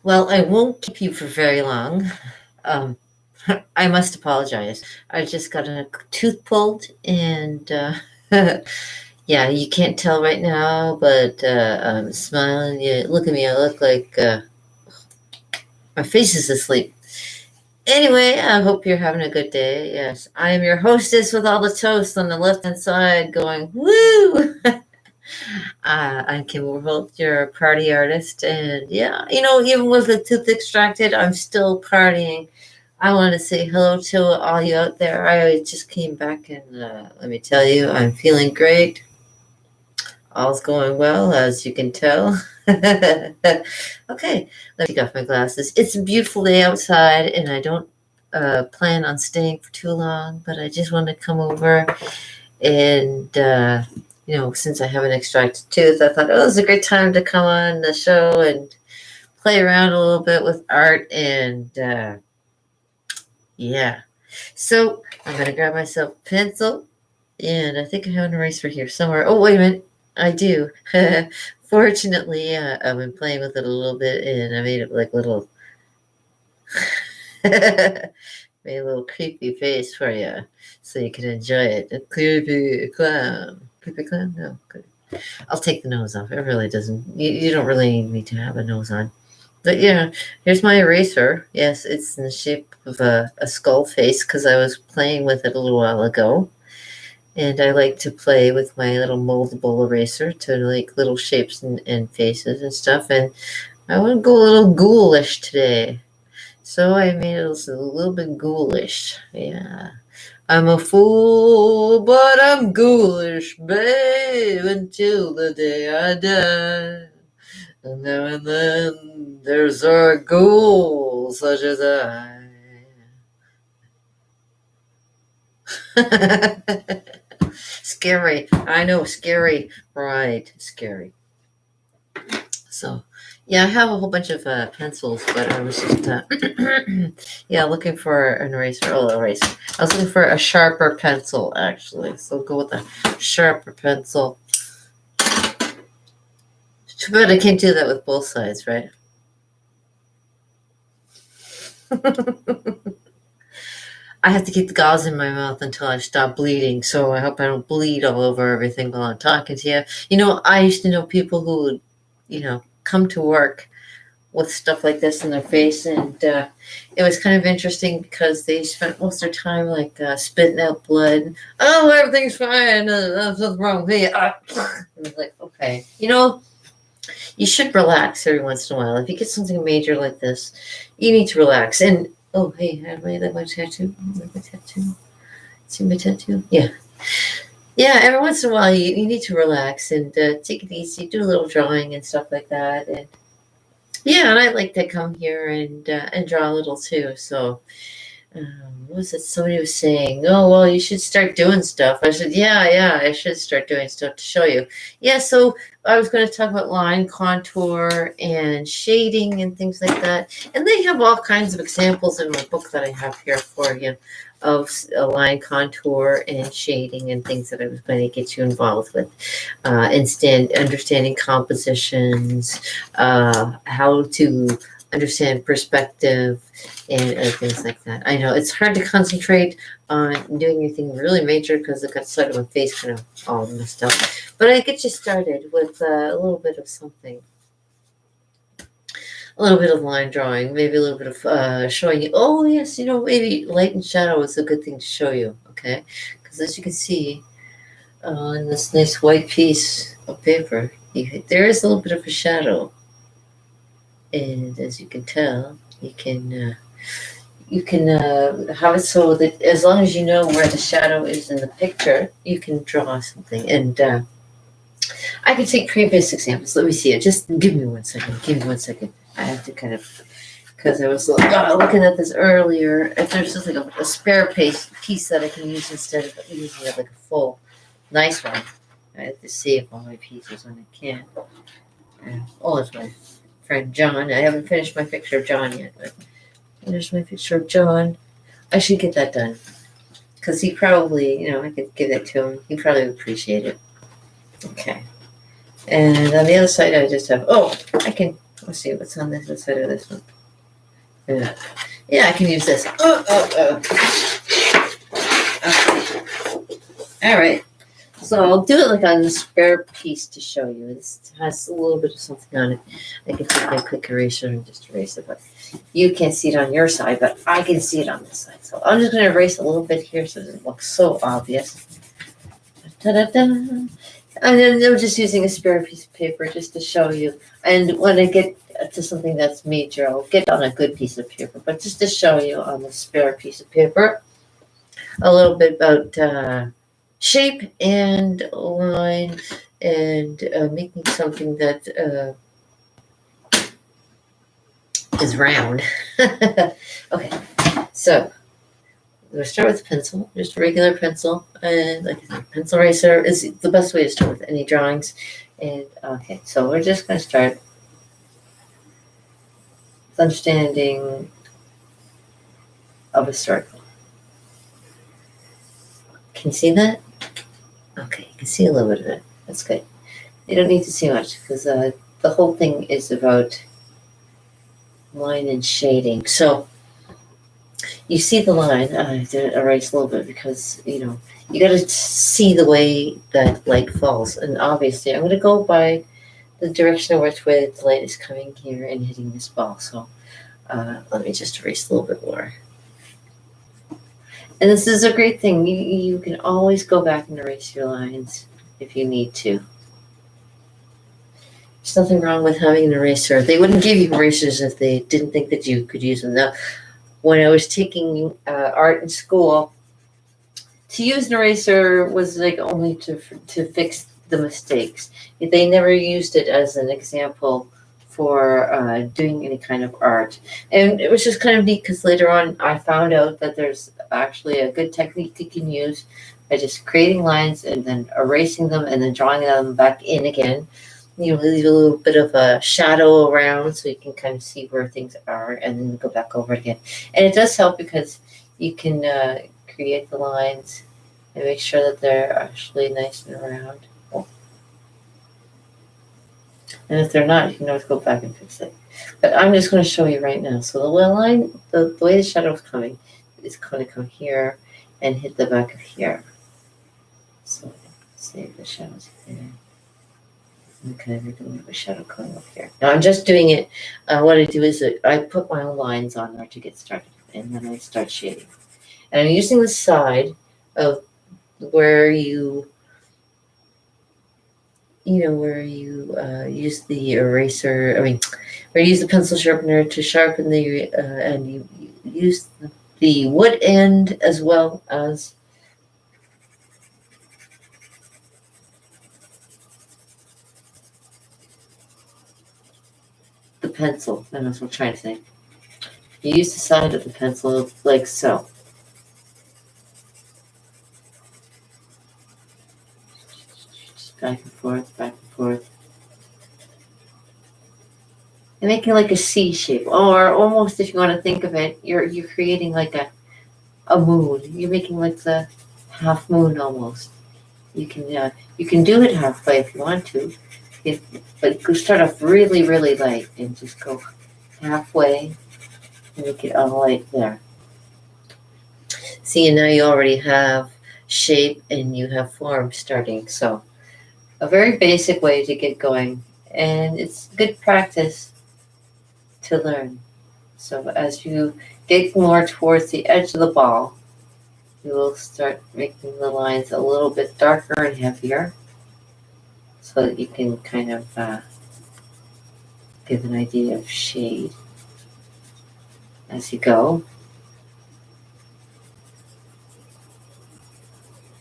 Well, I won't keep you for very long. Um, I must apologize. I just got a tooth pulled, and yeah, you can't tell right now, but I'm smiling. Yeah, look at me. I look like my face is asleep. Anyway, I hope you're having a good day. Yes, I am your hostess with all the toast on the left hand side, going woo. I'm Kim Warholt, your party artist, and yeah, even with the tooth extracted, I'm still partying. I want to say hello to all you out there. I just came back, and let me tell you, I'm feeling great. All's going well, as you can tell. Okay, let me take off my glasses. It's a beautiful day outside, and I don't plan on staying for too long, but I just want to come over and, since I have an extracted tooth, I thought, oh, it's a great time to come on the show and play around a little bit with art. And yeah, so I'm going to grab myself a pencil, and I think I have an eraser here somewhere. Oh, wait a minute. I do. Fortunately, I've been playing with it a little bit, and I made it like little, made a little creepy face for you, so you can enjoy it. A creepy clown. Creepy clown? No, good. I'll take the nose off. It really doesn't. You don't really need me to have a nose on. But yeah, here's my eraser. Yes, it's in the shape of a skull face because I was playing with it a little while ago. And I like to play with my little moldable eraser to like little shapes and faces and stuff. And I want to go a little ghoulish today. So I made it a little bit ghoulish. Yeah. I'm a fool, but I'm ghoulish, babe, until the day I die. And now and then there's a ghoul such as I. Scary. I know, scary. Right, scary. So, yeah, I have a whole bunch of pencils, but I was just, yeah, looking for an eraser. Oh, eraser. I was looking for a sharper pencil, actually. So go with a sharper pencil. Too bad I can't do that with both sides, right? I have to keep the gauze in my mouth until I stop bleeding, so I hope I don't bleed all over everything while I'm talking to you. I used to know people who would, come to work with stuff like this in their face, and it was kind of interesting because they spent most of their time like spitting out blood. Oh, everything's fine. There's nothing wrong with me. I was like, okay, you should relax every once in a while. If you get something major like this, you need to relax. And oh, hey, have I like my tattoo? Like my tattoo? See my tattoo? Yeah. Yeah, every once in a while you need to relax and take it easy, do a little drawing and stuff like that. And yeah, and I like to come here and draw a little too. So what was it? Somebody was saying, "Oh, well, you should start doing stuff." I said, "Yeah, I should start doing stuff to show you." Yeah, so I was going to talk about line contour and shading and things like that. And they have all kinds of examples in my book that I have here for you of line contour and shading and things that I was going to get you involved with. Understanding compositions, how to understand perspective, and other things like that. I know it's hard to concentrate on doing anything really major because I've got the side of my face kind of all messed up. But I get you started with a little bit of something. A little bit of line drawing, maybe a little bit of showing you. Oh, yes, maybe light and shadow is a good thing to show you, okay? Because as you can see on this nice white piece of paper, there is a little bit of a shadow. And as you can tell, you can have it so that as long as you know where the shadow is in the picture, you can draw something. And I can take previous examples. Let me see it. Just give me 1 second. Give me 1 second. I have to kind of, because I was looking at this earlier. If there's just like a spare piece that I can use instead of using it like a full nice one, I have to save all my pieces when I can. It's my friend John. I haven't finished my picture of John yet, but there's my picture of John. I should get that done because he probably, I could give that to him. He probably would appreciate it. Okay. And on the other side, I just have, I can Let's see what's on this side of this one. Yeah, I can use this. Okay. All right. So I'll do it like on the spare piece to show you. This has a little bit of something on it. I can take my quick eraser and just erase it, but you can't see it on your side, but I can see it on this side. So I'm just going to erase a little bit here so it doesn't look so obvious. Da-da-da. And then I'm just using a spare piece of paper just to show you. And when I get to something that's major, I'll get on a good piece of paper. But just to show you on the spare piece of paper, a little bit about shape and line and making something that is round. Okay, so we'll start with a pencil, just a regular pencil, and like I said, pencil eraser is the best way to start with any drawings. And okay, so we're just going to start with understanding of a circle. Can you see that? Okay, you can see a little bit of it. That's good. You don't need to see much because the whole thing is about line and shading. So you see the line. I have to erase a little bit because, you got to see the way that light falls. And obviously, I'm going to go by the direction of which way the light is coming here and hitting this ball. So let me just erase a little bit more. And this is a great thing. You can always go back and erase your lines if you need to. There's nothing wrong with having an eraser. They wouldn't give you erasers if they didn't think that you could use them. Now, when I was taking art in school, to use an eraser was like only to fix the mistakes. They never used it as an example for doing any kind of art. And it was just kind of neat because later on I found out that there's actually a good technique you can use by just creating lines and then erasing them and then drawing them back in again. You leave a little bit of a shadow around so you can kind of see where things are and then go back over it again. And it does help because you can create the lines and make sure that they're actually nice and round. And if they're not, you can always go back and fix it. But I'm just going to show you right now. So the line, the way the shadow is coming, is going to come here and hit the back of here. So save the shadows here. Okay, we're going to have a shadow coming up here. Now I'm just doing it. What I do is I put my own lines on there to get started, and then I start shading. And I'm using the side of where you use the eraser, where you use the pencil sharpener to sharpen the, and you use the wood end as well as the pencil. And that's what I'm trying to say. You use the side of the pencil like so. Just back and forth, back and forth. And making like a C shape, or almost, if you want to think of it, you're creating like a moon. You're making like the half moon almost. You can do it halfway if you want to, but go start off really, really light and just go halfway and make it all light there. See, and now you already have shape and you have form starting. So a very basic way to get going, and it's good practice to learn. So as you get more towards the edge of the ball, you will start making the lines a little bit darker and heavier so that you can kind of give an idea of shade as you go.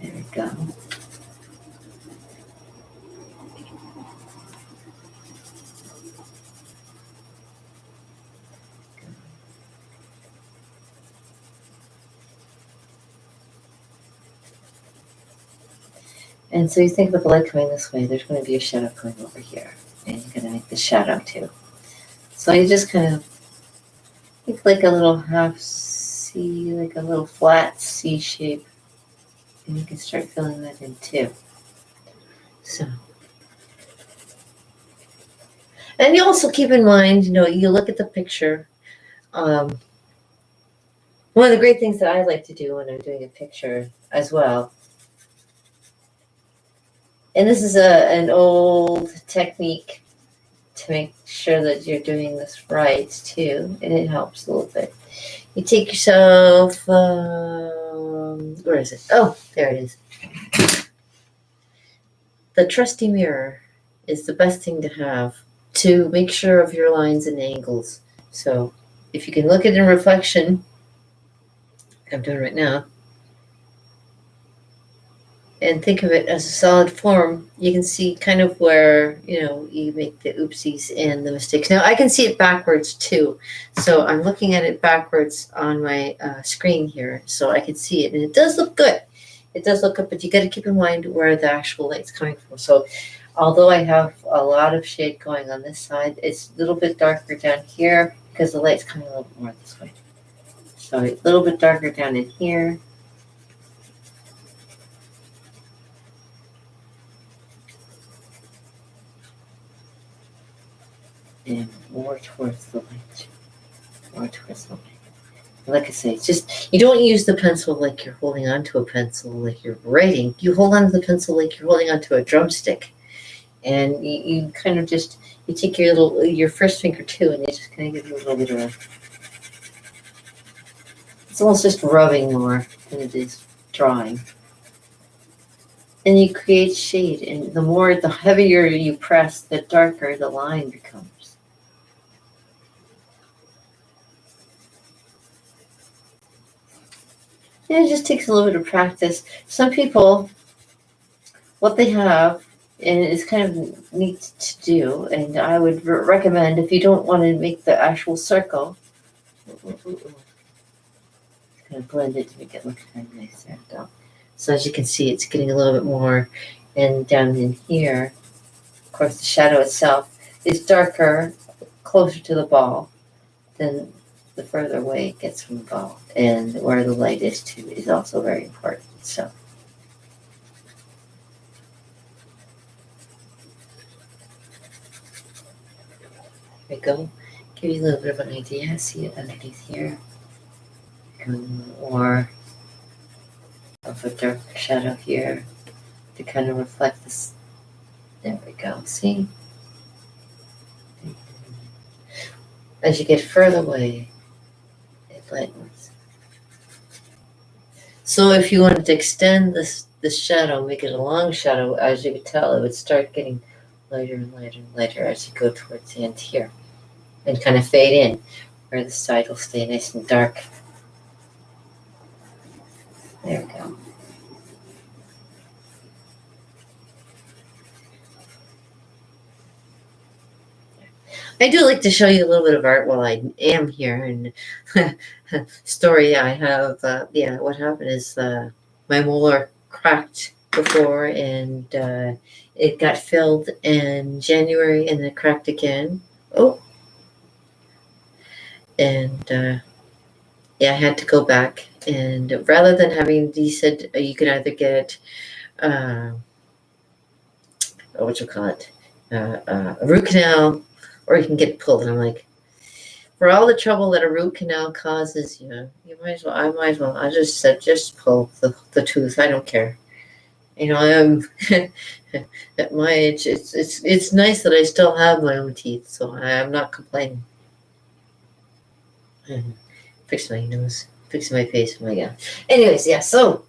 There we go. And so you think about the light coming this way, there's going to be a shadow coming over here. And you're going to make the shadow too. So you just kind of think like a little half C, like a little flat C shape. And you can start filling that in too. So. And you also keep in mind, you look at the picture. Um, One of the great things that I like to do when I'm doing a picture as well, and this is an old technique to make sure that you're doing this right too, and it helps a little bit. You take yourself, where is it? Oh, there it is. The trusty mirror is the best thing to have to make sure of your lines and angles. So if you can look at it in reflection, like I'm doing right now, and think of it as a solid form, you can see kind of where, you make the oopsies and the mistakes. Now I can see it backwards too. So I'm looking at it backwards on my screen here, so I can see it. And it does look good. It does look good, but you got to keep in mind where the actual light's coming from. So although I have a lot of shade going on this side, it's a little bit darker down here because the light's coming a little bit more this way. So a little bit darker down in here. And more towards the light. More towards the light. Like I say, it's just, you don't use the pencil like you're holding onto a pencil, like you're writing. You hold onto the pencil like you're holding onto a drumstick. And you kind of just, you take your first finger too, and you just kind of give it a little bit of it's almost just rubbing more than it is drawing. And you create shade, and the heavier you press, the darker the line becomes. And it just takes a little bit of practice. Some people, what they have, and it's kind of neat to do, and I would recommend, if you don't want to make the actual circle, kind of blend it to make it look kind of nice there. So as you can see, it's getting a little bit more, and down in here, of course, the shadow itself is darker, closer to the ball, than the further away it gets from the ball, and where the light is too is also very important. So there we go. Give you a little bit of an idea. See it underneath here, or of a dark shadow here to kind of reflect this. There we go. See, as you get further away, it lightens. So if you wanted to extend this shadow, make it a long shadow, as you could tell, it would start getting lighter and lighter and lighter as you go towards the end here, and kind of fade in, where the side will stay nice and dark. There we go. I do like to show you a little bit of art while I am here. And story I have, what happened is my molar cracked before, and it got filled in January, and then cracked again. Oh, and I had to go back, and rather than having, he said you could either get what you call it, a root canal, or you can get pulled. And I'm like, for all the trouble that a root canal causes you, I just said, just pull the tooth. I don't care. I'm at my age, it's nice that I still have my own teeth, so I'm not complaining. Fix my nose, fix my face. Oh my God. Anyways, yeah, so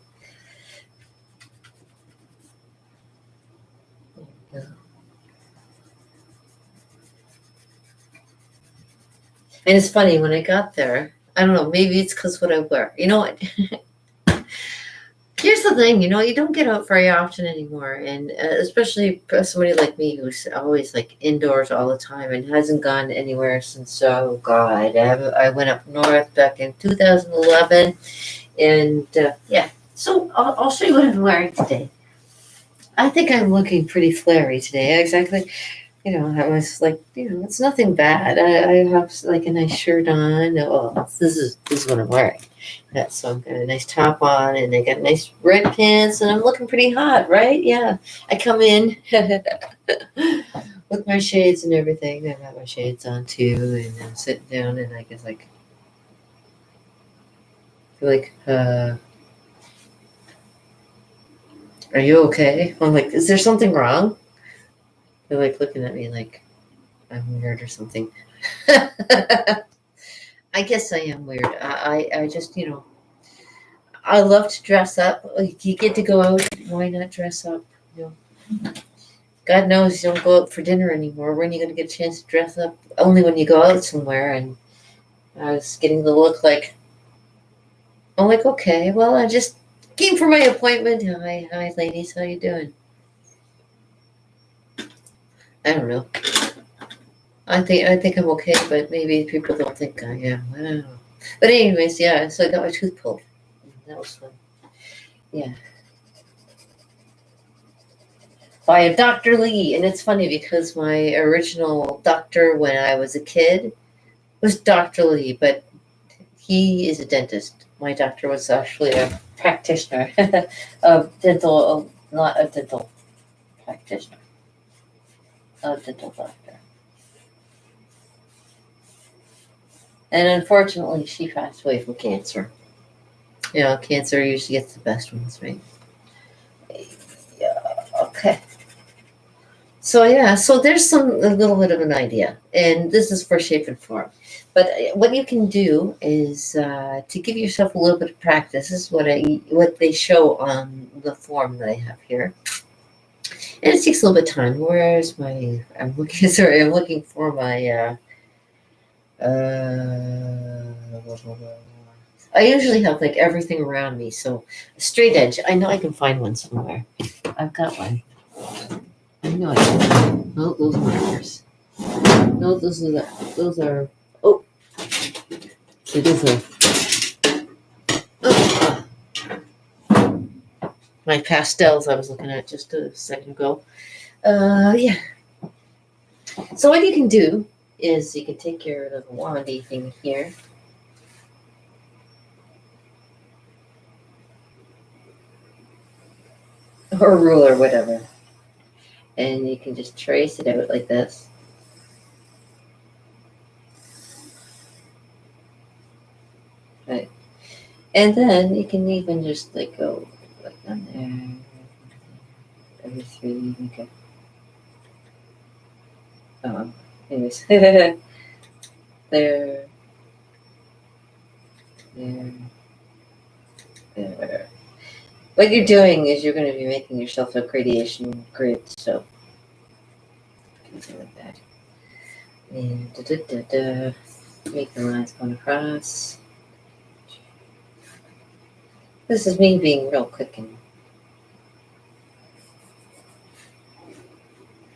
and it's funny, when I got there, I don't know, maybe it's because what I wear. You know what? Here's the thing, you don't get out very often anymore, and especially somebody like me who's always like indoors all the time and hasn't gone anywhere since, oh God, I went up north back in 2011, and so I'll show you what I'm wearing today. I think I'm looking pretty flary today, exactly. I was like, it's nothing bad. I have like a nice shirt on. Well, this is what I'm wearing. So I've got a nice top on, and I got nice red pants, and I'm looking pretty hot, right? Yeah. I come in with my shades and everything. I got my shades on too, and I'm sitting down, and I guess like, feel like, are you okay? I'm like, is there something wrong? They're like looking at me like I'm weird or something. I guess I am weird. I just, I love to dress up. Like, you get to go out, why not dress up? You know, God knows you don't go out for dinner anymore. When are you going to get a chance to dress up? Only when you go out somewhere. And I was getting the look like, I'm like, okay, well, I just came for my appointment. Hi, ladies, how you doing? I don't know. I think I'm okay, but maybe people don't think I am. I don't know. But anyways, yeah. So I got my tooth pulled. That was fun. Yeah, by a Dr. Lee, and it's funny because my original doctor when I was a kid was Dr. Lee, but he is a dentist. My doctor was actually a practitioner of dental, not a dental practitioner, a dental doctor. And unfortunately, she passed away from cancer. Cancer usually gets the best ones, right? Yeah, okay. So yeah, so there's a little bit of an idea, and this is for shape and form. But what you can do is to give yourself a little bit of practice. This is what they show on the form that I have here, and it takes a little bit of time. Where's my? I'm looking. Sorry, I'm looking for my. Uh, I usually have like everything around me, so a straight edge. I know I can find one somewhere. I've got one. I know I can. Oh, those are markers. No, those are. Oh, it is oh, my pastels I was looking at just a second ago. Yeah. So what you can do is you can take your little wandy thing here. Or ruler, whatever. And you can just trace it out like this. Right. And then you can even just like go like down there. Every three, okay. Oh, anyways. there, there, there. What you're doing is you're going to be making yourself a gradation grid, so something like that. And make the lines going across. This is me being real quick and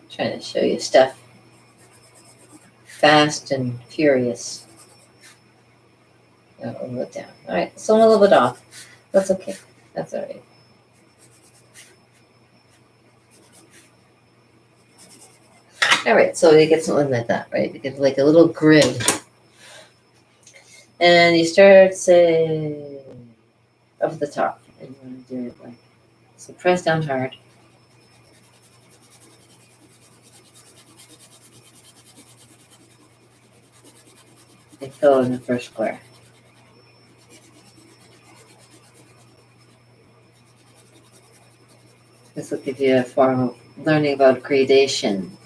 trying to show you stuff. Fast and furious. A little bit down. All right, so I'm a little bit off. That's okay. That's all right. All right, so you get something like that, right? You get like a little grid. And you start, say, up at the top. And you want to do it like, so press down hard. And fill in the first square. This will give you a form of learning about gradation.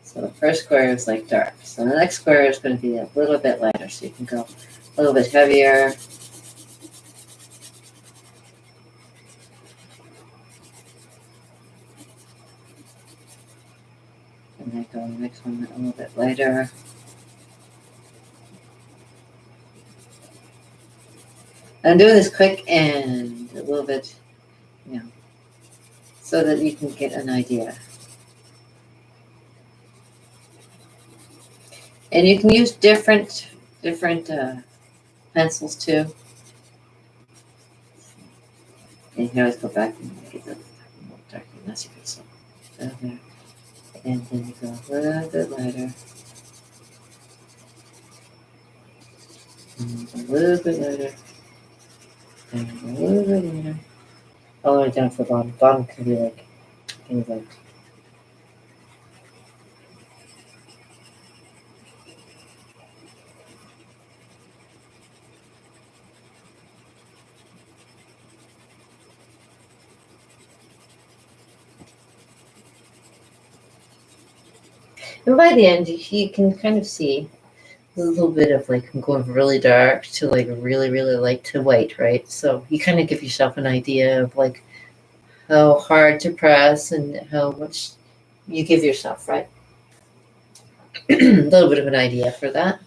So the first square is like dark. So the next square is going to be a little bit lighter. So you can go a little bit heavier. And then go the next one a little bit lighter. I'm doing this quick and a little bit, so that you can get an idea. And you can use different pencils too. And you can always go back and make it a little darker. That's a good. So there. And then you go a little bit lighter. And a little bit lighter. And a little bit lighter. All the way down to the bottom. Bottom can be like things like. And by the end, you can kind of see a little bit of like going really dark to like really, really light to white, right? So you kind of give yourself an idea of like how hard to press and how much you give yourself, right? A little bit of an idea for that.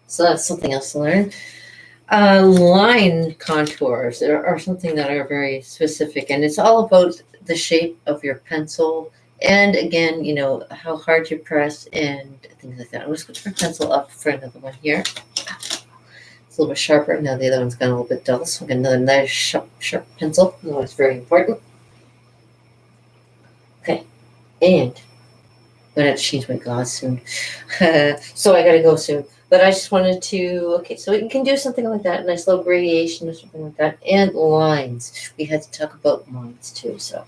So that's something else to learn. Line contours are something that are very specific, and it's all about the shape of your pencil. And again, you know, how hard you press and things like that. I'm going to switch my pencil up for another one here. It's a little bit sharper. Now the other one's gone a little bit dull, so I'm going to get another nice sharp pencil. Oh, it's very important. Okay, and I'm going to have to change my gauze soon. So I got to go soon. But I just wanted to, okay, so you can do something like that, nice little gradation or something like that. And lines. We had to talk about lines too. So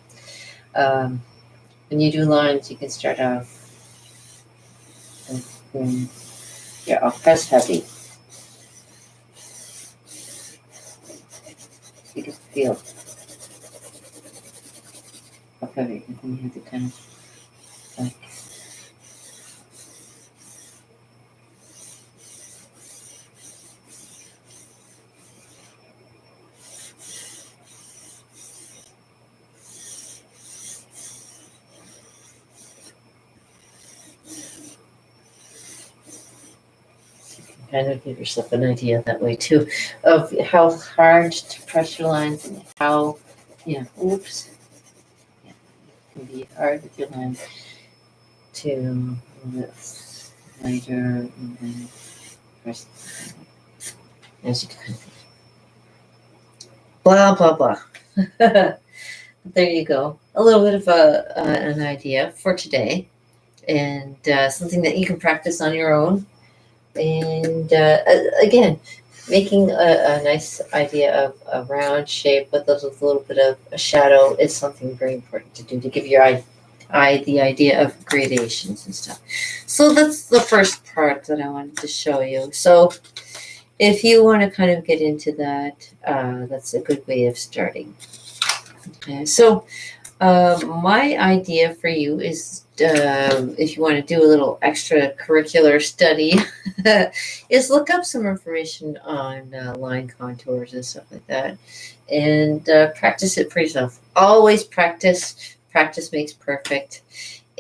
when you do lines, you can start off with, yeah, I'll press heavy. So you can feel how heavy, and then you have to kind of like, kind of give yourself an idea that way too of how hard to press your lines and how, yeah, oops, yeah, it can be hard with your lines to lift lighter and then press, as you can see. Blah blah blah. There you go, a little bit of an idea for today, and something that you can practice on your own. And again, making a nice idea of a round shape with a little bit of a shadow is something very important to do to give your eye the idea of gradations and stuff. So that's the first part that I wanted to show you. So if you want to kind of get into that, that's a good way of starting. Okay, so my idea for you is, if you want to do a little extracurricular study, is look up some information on line contours and stuff like that, and practice it for yourself. Always practice. Practice makes perfect.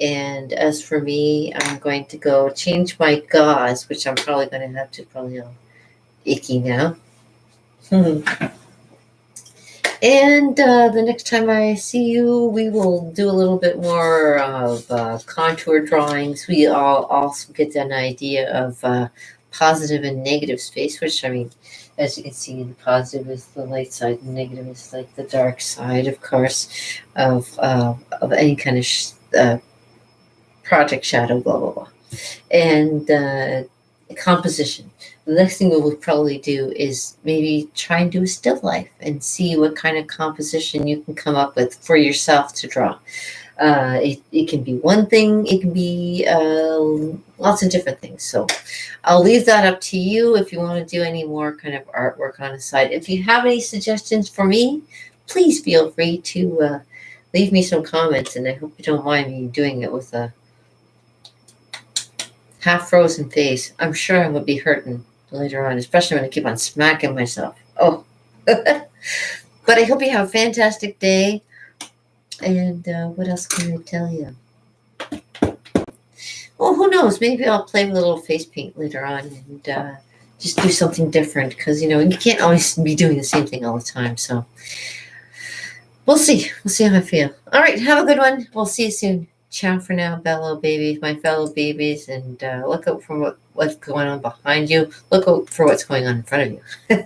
And as for me, I'm going to go change my gauze, which I'm probably going to have to icky now. And the next time I see you, we will do a little bit more of contour drawings. We all also get an idea of positive and negative space, which, I mean, as you can see, the positive is the light side, and negative is like the dark side, of course, of any kind of project shadow, blah, blah, blah. And composition. The next thing we will probably do is maybe try and do a still life and see what kind of composition you can come up with for yourself to draw. It can be one thing, it can be lots of different things. So I'll leave that up to you if you want to do any more kind of artwork on the side. If you have any suggestions for me, please feel free to leave me some comments, and I hope you don't mind me doing it with a half frozen face. I'm sure I would be hurting later on, especially when I keep on smacking myself. Oh, but I hope you have a fantastic day. And what else can I tell you? Well, who knows? Maybe I'll play with a little face paint later on and just do something different, because, you know, you can't always be doing the same thing all the time. So we'll see. We'll see how I feel. All right. Have a good one. We'll see you soon. Ciao for now, fellow babies, my fellow babies, and look out for what's going on behind you. Look out for what's going on in front of you.